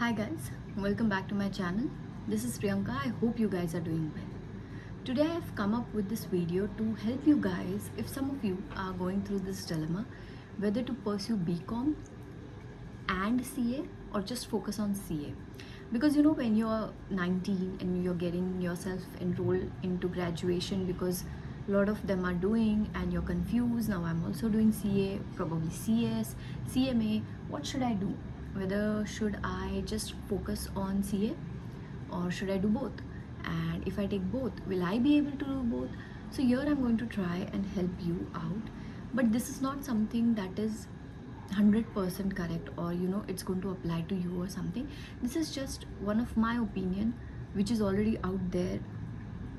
Hi guys, welcome back to my channel. This is Priyanka. I hope you guys are doing well. Today I have come up with this video to help you guys if some of you are going through this dilemma whether to pursue BCom and CA or just focus on CA. Because when you're 19 and you're getting yourself enrolled into graduation because a lot of them are doing and you're confused. Now I'm also doing CA, probably CS, CMA. What should I do? Whether should I just focus on CA or should I do both? And if I take both, will I be able to do both? So here I'm going to try and help you out. But this is not something that is 100% correct or it's going to apply to you or something. This is just one of my opinion which is already out there,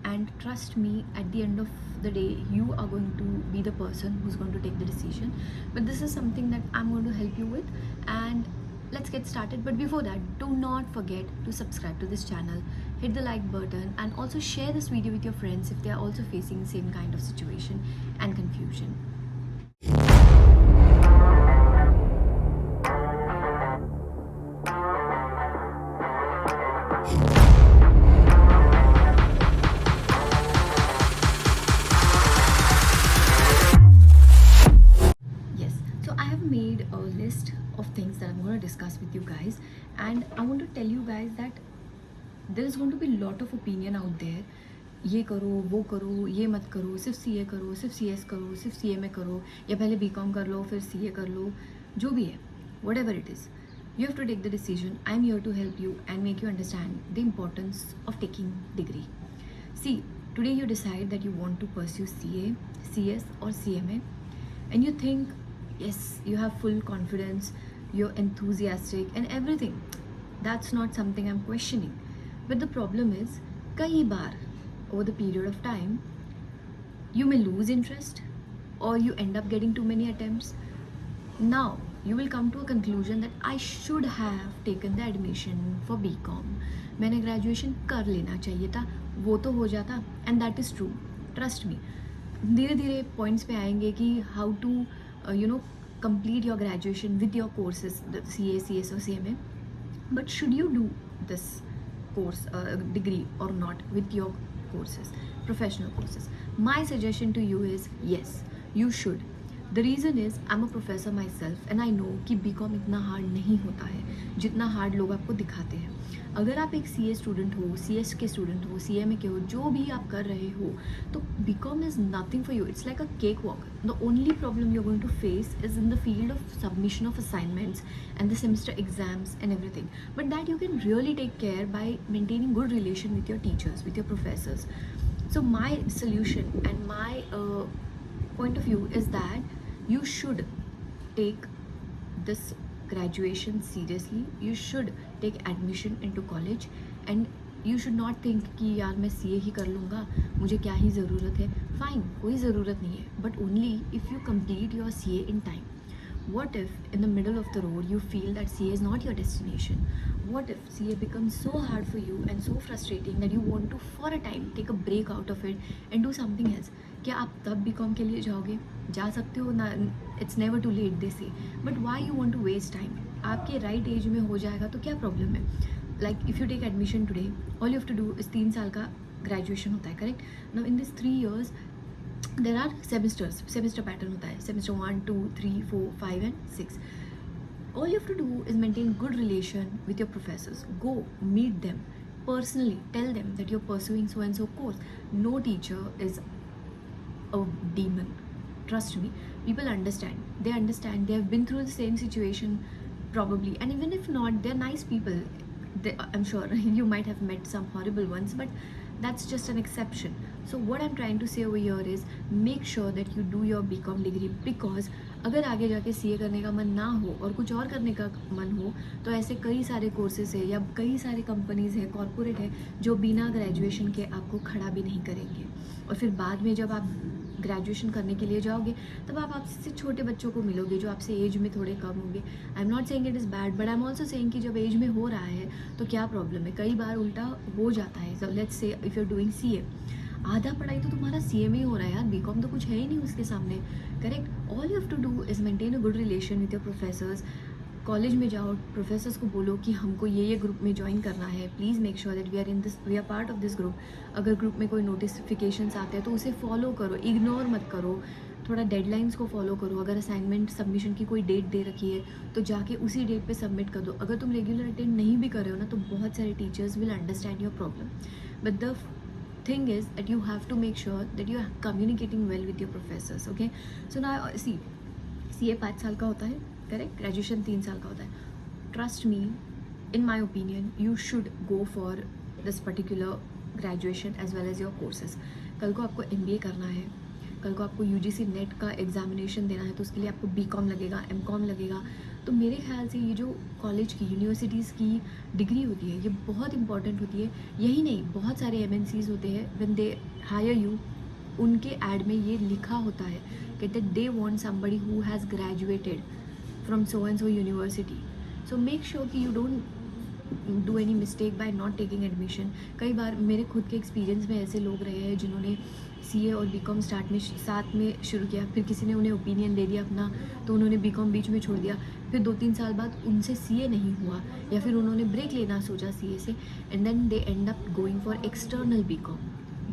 and trust me, at the end of the day you are going to be the person who's going to take the decision. But this is something that I'm going to help you with, and let's get started. But before that, do not forget to subscribe to this channel, hit the like button, and also share this video with your friends if they are also facing the same kind of situation and confusion. Yes, so I have made a list of things that I'm going to discuss with you guys, and I want to tell you guys that there is going to be a lot of opinion out there. ये करो, वो करो, ये मत करो, सिर्फ CA करो, सिर्फ CS करो, सिर्फ CMA करो, या पहले BCom कर लो फिर CA कर लो, जो भी है, whatever it is, you have to take the decision. I'm here to help you and make you understand the importance of taking degree. See, today you decide that you want to pursue CA, CS or CMA, and you think, yes, you have full confidence, you're enthusiastic and everything. That's not something I'm questioning. But the problem is, कई बार over the period of time, you may lose interest or you end up getting too many attempts. Now, you will come to a conclusion that I should have taken the admission for BCom. मैंने graduation कर लेना चाहिए था, वो तो हो जाता, and that is true. Trust me. धीरे धीरे points पे आएंगे कि how to complete your graduation with your courses, the CA, CS or CMA. But should you do this course degree or not with your courses, professional courses? My suggestion to you is yes, you should. The reason is I'm a professor myself and I know कि BCom इतना hard नहीं होता है जितना hard लोग आपको दिखाते हैं. अगर आप एक CA स्टूडेंट हो, CS के स्टूडेंट हो, CMA के हो, जो भी आप कर रहे हो, तो BCom is nothing for you. It's like a cakewalk. The only problem you're going to face is in the field of submission of assignments and the semester exams and everything. But that you can really take care by maintaining good relation with your teachers, with your professors. So my solution and my point of view is that you should take this graduation seriously. You should take admission into college and you should not think कि यार मैं CA ही कर लूँगा, मुझे क्या ही ज़रूरत है. Fine, कोई ज़रूरत नहीं है, but only if you complete your CA in time. What if in the middle of the road you feel that CA is not your destination? What if CA becomes so hard for you and so frustrating that you want to for a time take a break out of it and do something else? क्या आप तब BCom के लिए जाओगे? जा सकते हो ना, it's never too late they say. But why you want to waste time? आपके right age में हो जाएगा तो क्या problem है? Like if you take admission today, all you have to do is 3 साल का graduation होता है, correct? Now in these 3 years, there are semesters. Semester pattern होता है. Semester 1, 2, 3, 4, 5 and 6. All you have to do is maintain good relation with your professors. Go meet them personally. Tell them that you're pursuing so and so course. No teacher is a demon. Trust me. People understand. They understand. They have been through the same situation probably. And even if not, they're nice people. I'm sure you might have met some horrible ones, but that's just an exception. So what I'm trying to say over here is make sure that you do your BCom degree, because अगर आगे जाके CA करने का मन ना हो और कुछ और करने का मन हो तो ऐसे कई सारे कोर्सेज है या कई सारे कंपनीज है, कॉर्पोरेट है, जो बिना ग्रेजुएशन के आपको खड़ा भी नहीं करेंगे. और फिर बाद में जब आप ग्रेजुएशन करने के लिए जाओगे तब आप आपसे छोटे बच्चों को मिलोगे जो आपसे एज में थोड़े कम होंगे. आई am not saying it is bad, but I am also saying कि जब एज में हो रहा है तो क्या प्रॉब्लम है. कई बार उल्टा हो जाता है. So let's say if you are doing CA, आधा पढ़ाई तो तुम्हारा CA में ही हो रहा है यार, BCom तो कुछ है ही नहीं उसके सामने, correct. All you have to do is maintain a good relation with your professors. College में जाओ, प्रोफेसर्स को बोलो कि हमको ये ग्रुप में ज्वाइन करना है, please make sure that we are part of this group. अगर ग्रुप में कोई नोटिफिकेशंस आते हैं तो उसे फॉलो करो, इग्नोर मत करो, थोड़ा डेडलाइंस को फॉलो करो। अगर असाइनमेंट सबमिशन की कोई डेट दे रखी है तो जाके उसी डेट पे सबमिट कर दो। अगर तुम रेगुलर अटेंड नहीं भी कर रहे हो ना तो बहुत सारे teachers will understand your problem, but the thing is that you have to make sure that you are communicating well with your professors. Okay, so now see, CA 5 साल का होता है, करेक्ट, ग्रेजुएशन 3 साल का होता है। Trust me, in my opinion you should go for this particular graduation as well as your courses. कल को आपको MBA करना है, कल को आपको UGC नेट का एग्जामिनेशन देना है तो उसके लिए आपको BCom लगेगा, MCom लगेगा। तो मेरे ख्याल से ये जो कॉलेज की, यूनिवर्सिटीज़ की डिग्री होती है ये बहुत इंपॉर्टेंट होती है। यही नहीं, बहुत सारे MNCs होते हैं, व्हेन दे हायर यू, उनके ऐड में ये लिखा होता है कि that they want somebody who has graduated from so and so university. So make sure कि you don't do any mistake by not taking admission. कई बार मेरे खुद के एक्सपीरियंस में ऐसे लोग रहे हैं जिन्होंने CA और BCom साथ में शुरू किया, फिर किसी ने उन्हें ओपिनियन दे दिया अपना तो उन्होंने BCom बीच में छोड़ दिया, फिर 2-3 साल बाद उनसे CA नहीं हुआ या फिर उन्होंने ब्रेक लेना सोचा CA से, and then they end up going for external BCom।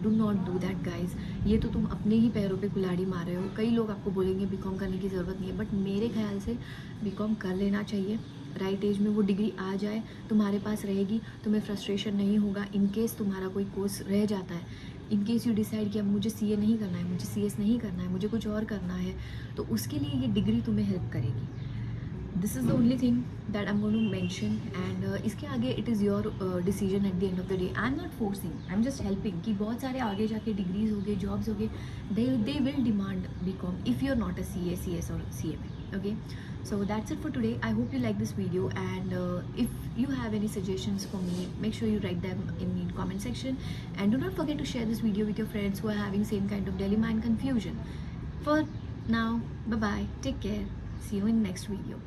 Do not do that guys. ये तो तुम अपने ही पैरों पे कुल्हाड़ी मार रहे हो। कई लोग आपको बोलेंगे BCom करने की ज़रूरत नहीं है, बट मेरे ख्याल से BCom कर लेना चाहिए। राइट एज में वो डिग्री आ जाए, तुम्हारे पास रहेगी, तुम्हें फ्रस्ट्रेशन नहीं होगा। इन केस तुम्हारा कोई कोर्स रह जाता है, इन केस यू डिसाइड कि अब मुझे CA नहीं करना है, मुझे CS नहीं करना है, मुझे कुछ और करना है, तो उसके लिए ये डिग्री तुम्हें हेल्प करेगी। This is the only thing that I am going to mention, and इसके आगे it is your decision at the end of the day. I am not forcing, I am just helping कि बहुत सारे आगे जाके degrees हो गए, jobs हो गए, they will demand BCom if you are not a CA, CS और CA में। Okay, so that's it for today. I hope you like this video, and if you have any suggestions for me, make sure you write them in the comment section, and do not forget to share this video with your friends who are having same kind of Delhi mind confusion. For now, bye bye, take care, see you in next video.